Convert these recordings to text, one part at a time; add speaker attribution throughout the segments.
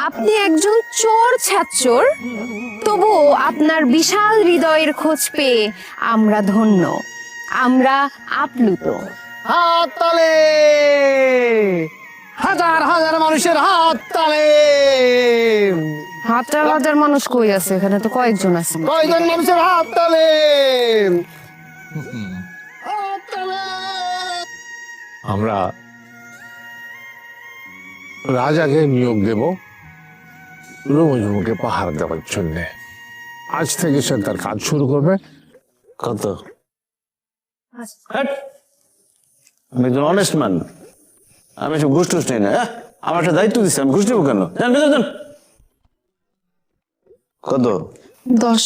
Speaker 1: আপনি একজন চোর ছাচ্চোর, তবুও আপনার বিশাল হৃদয়ের খোঁজ পেয়ে আমরা ধন্য, আমরা আপ্লুত।
Speaker 2: হাত তালে, হাজার হাজার মানুষের হাত তালে।
Speaker 1: হাজার হাজার মানুষ কই আছে? এখানে তো কয়েকজন আছে।
Speaker 2: কয়জন মানুষের হাত তালে? হাত তালে। আমরা রাজাকে নিয়োগ দেব রোমজুমুকে পাহাড় দেওয়ার জন্য। আজ থেকে সে তার কাজ শুরু করবে। কত?
Speaker 3: আমি একজন অনেস্ট ম্যান, আমি সব ঘুষ টুস নেই না। আমার একটা দায়িত্ব দিচ্ছে, আমি ঘুষ নেবো কেন? জান ভেতর যান। কত?
Speaker 1: 10।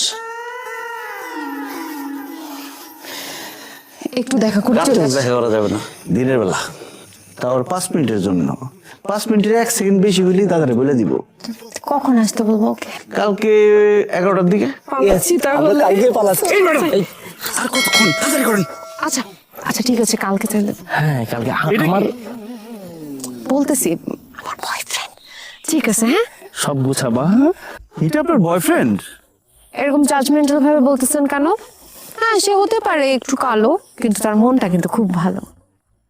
Speaker 1: একটু দেখা করতে
Speaker 3: রাতে দেখা করা যাবে না, দিনের বেলা, তাও 5 মিনিটের জন্য। 5 মিনিটের 1 সেকেন্ড বেশি হইলেই তাড়াতাড়ি বলে দিব।
Speaker 1: কখন আসতে বলবো ওকে?
Speaker 3: কালকে 11টার দিকে।
Speaker 2: আর কতক্ষণ? তাড়াতাড়ি করেন।
Speaker 1: আচ্ছা আচ্ছা ঠিক আছে, কালকে তাহলে।
Speaker 2: হ্যাঁ, কালকে আমার
Speaker 1: বলতেছি আমার বয়ফ্রেন্ড। ঠিক আছে, হ্যাঁ
Speaker 3: সব গুছাবা। এটা আপনার বয়ফ্রেন্ড?
Speaker 1: এরকম জাজমেন্টাল ভাবে বলতেছেন কেন? হ্যাঁ, সে হতে পারে একটু কালো, কিন্তু তার মনটা কিন্তু খুব ভালো।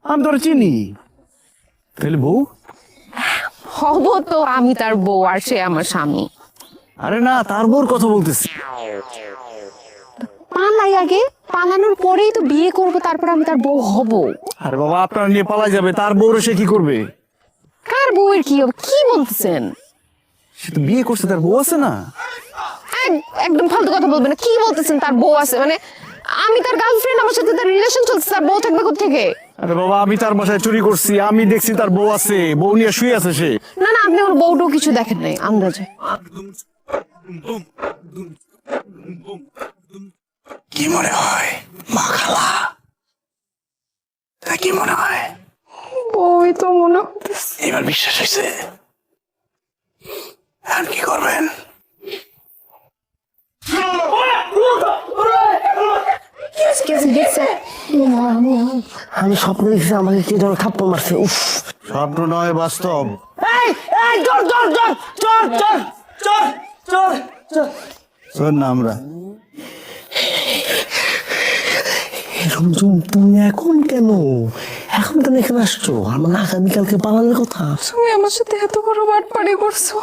Speaker 3: আমি তোর চিনি। তাহলে বউ?
Speaker 1: হব তো, আমি তার বউ আর সে আমার স্বামী।
Speaker 3: আরে না, তার বউর কথা বলতেছি।
Speaker 1: পালাই আগে, পালানোর পরেই তো বিয়ে করব, তারপর আমি তার বউ হব।
Speaker 3: আরে বাবা, আপনার নিয়ে পালা যাবে, তার বউরে সে কি করবে?
Speaker 1: কার বউয়ের কি হবে? কি বলতেছেন?
Speaker 3: সে তো বিয়ে করছে, তার বউ আছে না?
Speaker 1: একদম ফালতু কথা বলবেন না। কি বলতেছেন তার বউ আছে? মানে আমি তার গার্লফ্রেন্ড, আমার সাথে তার রিলেশন চলছে, তার বউ থাকবে কোত্থেকে?
Speaker 3: আরে বাবা, আমি তার বাসায় চুরি করছি, আমি দেখছি তার বউ আছে, বউ নিয়ে শুয়ে আছে সে।
Speaker 1: না না, আপনি ওর বউটাও কিছু দেখেন নাই আন্দাজে।
Speaker 3: কি মনে হয় মা খালা? তা কি মনে হয়?
Speaker 1: বউই তো মনে হচ্ছে।
Speaker 3: এবার বিশ্বাস হয়েছে? আর কি করবেন?
Speaker 2: আমি স্বপ্ন দেখছি আমাকে কে যেন থাপ্পড় মারছে। উফ,
Speaker 3: স্বপ্ন নয়, বাস্তব। চোর না আমরা।
Speaker 2: রমজুম, তুমি এখন কেন এখানে আসছো? আমার আগামীকালকে পালানোর কথা।
Speaker 1: তুমি আমার সাথে এত বড় বাটপাড়ি করছো,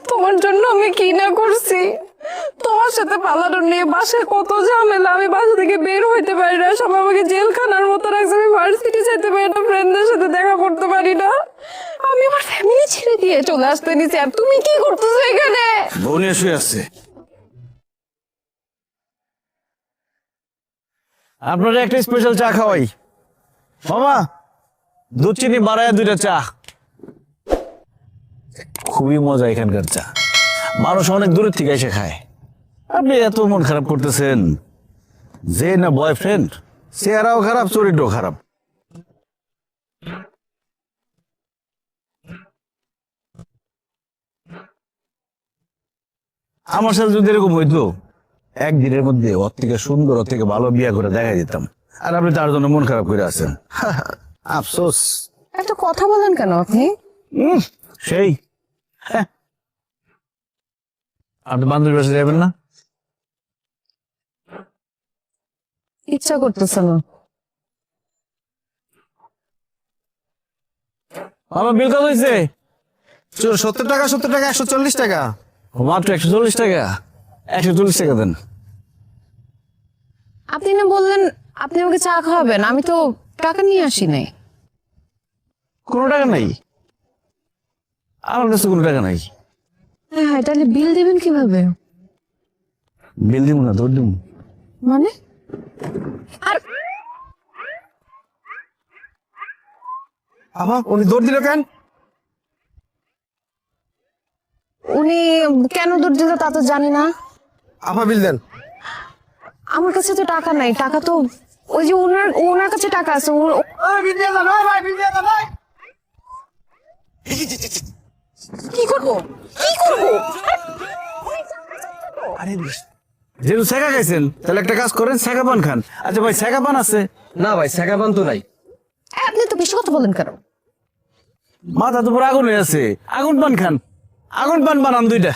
Speaker 1: তোমার জন্য আমি কি না করছি। তোমার সাথে পালানো নিয়ে বাসায় কত ঝামেলা, আমি বাসা থেকে বের হইতে পারি না, সবাই আমাকে জেলখানার মতো রাখছে, আমি ভার্সিটি যেতে পারি না, ফ্রেন্ডদের সাথে দেখা করতে পারি না, আমি আমার ফ্যামিলি ছেড়ে দিয়ে চলে আসতে নিছি। আর তুমি কি করতেছো এখানে?
Speaker 3: বউ নিয়ে শুয়ে আছে। আপনার একটা স্পেশাল চা খাওয়াই। মামা, দুধ চিনি বাড়ায় 2টা চা। খুবই মজা এখানকার চা, মানুষ অনেক দূরের থেকে এসে খায়। আপনি এত মন খারাপ করতেছেন? যে না বয়ফ্রেন্ড, চেহারাও খারাপ, চরিত্রও খারাপ। আমার সাথে যদি এরকম হইতো, একদিনের মধ্যে ওর থেকে সুন্দর, ওর থেকে ভালো বিয়ে করে দেখা দিতাম। আর আপনি তার জন্য মন খারাপ করে আছেন। আফসোস।
Speaker 1: একটা কথা বলেন কেন আপনি?
Speaker 3: সেই হ্যাঁ। আপনি বান্ধবীর বাসায় যাবেন না?
Speaker 1: ইচ্ছা করতেছে না।
Speaker 3: আমার বিল কত হয়েছে?
Speaker 2: 70 টাকা, 70 টাকা, 140 টাকা।
Speaker 3: মাত্র 140 টাকা। 140 টাকা দেন।
Speaker 1: আপনি না বললেন আপনি আমাকে চা খাওয়াবেন, আমি তো টাকা নিয়ে আসি নাই।
Speaker 3: কোনো টাকা নাই আমার কাছে, কোনো টাকা নাই।
Speaker 1: হ্যাঁ, তাহলে বিল দিবেন কিভাবে?
Speaker 3: বিল দিব না, দৌড় দিব।
Speaker 1: মানে? আর
Speaker 2: আহা, উনি দৌড় দিল কেন?
Speaker 1: উনি কেন দৌড় দিল তা তো জানি না।
Speaker 2: আপা, বিল দেন।
Speaker 1: আমার কাছে তো টাকা নাই, টাকা তো ওই যে ওনার কাছে টাকা আছে। কি করবো?
Speaker 2: আরে
Speaker 3: যেহেতু শেখা খাইছেন, তাহলে একটা কাজ করেন, শেখা পান খান। আচ্ছা ভাই, শেখা পান আছে?
Speaker 2: না ভাই, সেকাবান তো নাই।
Speaker 1: আপনি তো বেশি কথা বলেন কেন?
Speaker 3: মাথা তো পুরো আগুন হয়ে আছে, আগুন পান খান। আগুন পান বানান দুইটা।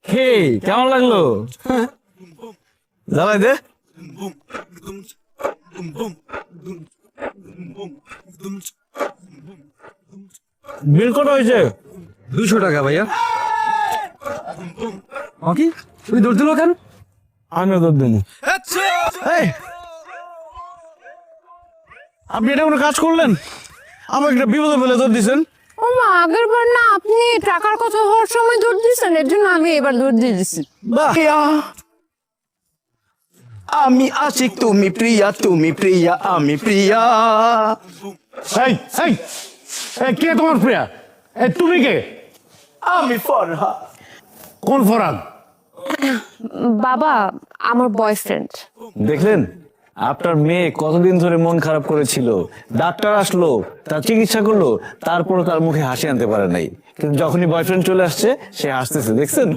Speaker 3: হে কেমন লাগলো? জ্বালাই দে। বিল কত হয়েছে?
Speaker 4: 200 টাকা ভাইয়া। কি তুই দৌড় দিল কেন?
Speaker 3: আমিও দর দেবো। এই, আপনি এটা কোনো কাজ করলেন? আমাকে একটা বিপদে ফেলে দৌড় দিচ্ছেন।
Speaker 1: ও মা, আগের বার না আপনি টাকার কথা হওয়ার সময় দৌড় দিয়েছেন, এর জন্য আমি এবার দৌড় দিয়ে দিচ্ছি।
Speaker 3: বাহ,
Speaker 4: আমি আশিক তুমি প্রিয়া, তুমি প্রিয়া আমি প্রিয়া।
Speaker 2: এই এই এই, কে তোমার প্রিয়া? এই তুমি কে?
Speaker 4: আমি ফরহা।
Speaker 2: কোন ফরাদ?
Speaker 1: বাবা, আমার বয়ফ্রেন্ড।
Speaker 3: দেখলেন আপনার মেয়ে কতদিন ধরে মন খারাপ করেছিল, ডাক্তার আসলো, তার চিকিৎসা করলো, তারপরে তার মুখে হাসি আনতে পারে নাই, কিন্তু যখনই বয়ফ্রেন্ড চলে আসছে সে হাসতেছে, দেখছেন?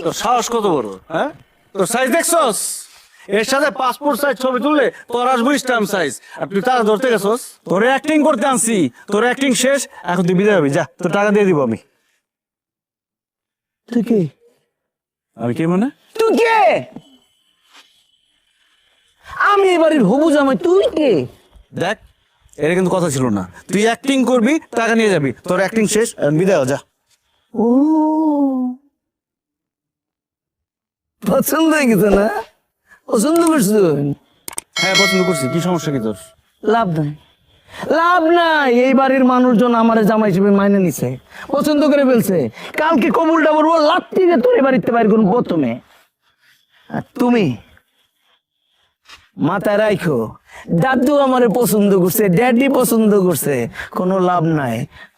Speaker 3: তোর সাহস কত বড়, হ্যাঁ? তোর সাইজ দেখছস? এর সাথে পাসপোর্ট সাইজ ছবি তুললে তোর আসবো স্ট্যাম্প সাইজ, আর তুই টাকা ধরতে গেছস। তোর অ্যাক্টিং করতে আনছি, তোর অ্যাক্টিং শেষ, এখন তুই বিদায় হবি, যা, তোর টাকা দিয়ে দিব আমি।
Speaker 4: তুই কে?
Speaker 3: আমি কে মানে?
Speaker 4: তুই কে? আমি এবারের হবু জামাই, তুই কে?
Speaker 3: দেখ, এটা কিন্তু কথা ছিল না। তুই অ্যাক্টিং করবি, টাকা নিয়ে যাবি, তোর অ্যাক্টিং শেষ, এখন বিদায় হ, যা।
Speaker 4: ও পছন্দ হয়ে গেছে না? পছন্দ করছো?
Speaker 3: হ্যাঁ পছন্দ করছি, কি সমস্যা কি তোর?
Speaker 4: লাভ নাই, লাভ নাই। এই বাড়ির মানুষজন আমার জামাই হিসেবে মাইনে নিছে, পছন্দ করে ফেলছে। কালকে কবুলটা বলবো, লাত্তি দিয়ে তোর বাড়িতে বাইর করুন প্রথমে। আর তুমি মাথায় রাখো, দাদু আমারে পছন্দ করছে, ড্যাডি পছন্দ করছে, কোনো লাভ নাই।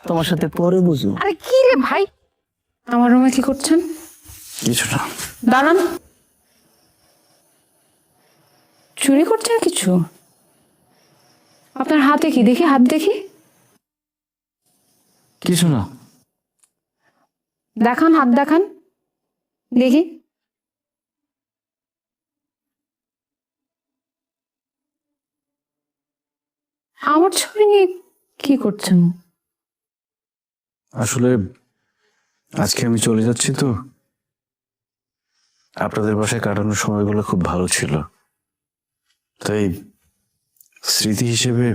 Speaker 4: তোমার সাথে পরে বুঝু।
Speaker 1: আরে কি রে ভাই, আমার রুমে কি করছেন?
Speaker 3: কিছু না।
Speaker 1: দাঁড়ান, চুরি করছেন কিছু? আপনার হাতে কি দেখি, হাত দেখি,
Speaker 3: কিছু না।
Speaker 1: দেখান, হাত দেখান দেখি। আমার ছবি নিয়ে কি করছেন?
Speaker 3: আসলে আজকে আমি চলে যাচ্ছি তো, আপনাদের বাসায় কাটানোর সময়গুলো খুব ভালো ছিল, তাই স্মৃতি হিসেবে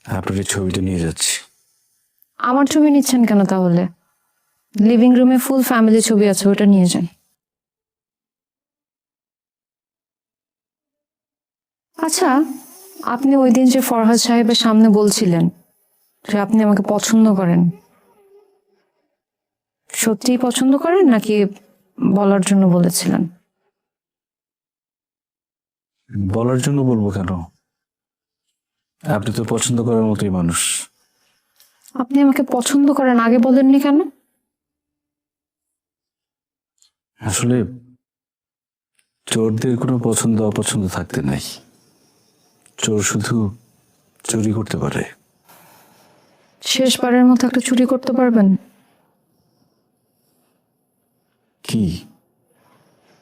Speaker 3: আপনার এই ছবিটা নিয়ে যাচ্ছি।
Speaker 1: আমার ছবি নিচ্ছেন কেন তাহলে? লিভিং রুমে ফুল ফ্যামিলি ছবি আছে, ওটা নিয়ে যান। আচ্ছা, আপনি ওই দিন যে ফরহাদ সাহেবের সামনে বলছিলেন যে আপনি আমাকে পছন্দ করেন, সত্যিই পছন্দ করেন নাকি বলার জন্য বলেছিলেন?
Speaker 3: বলার জন্য বলবো কেন? আপনি তো পছন্দ করার মতোই মানুষ।
Speaker 1: আপনি আমাকে পছন্দ করেন, আগে বলেননি কেন?
Speaker 3: আসলে চোরদের কোনো পছন্দ অপছন্দ থাকতে নাই, চোর শুধু চুরি করতে পারে।
Speaker 1: শেষবারের মতো একটা চুরি করতে পারবেন?
Speaker 3: কি?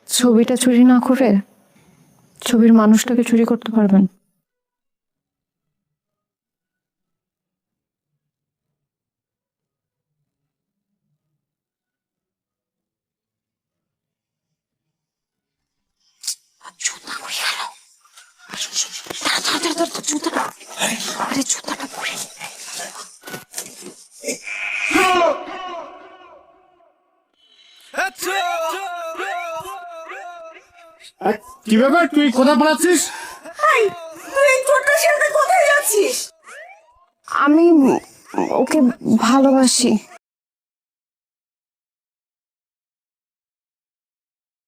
Speaker 1: ছবিটা চুরি না করে ছবির মানুষটাকে চুরি করতে পারবেন?
Speaker 2: কি ব্যাপার, তুই কোথায় পালাচ্ছিস?
Speaker 1: আমি ওকে ভালোবাসি।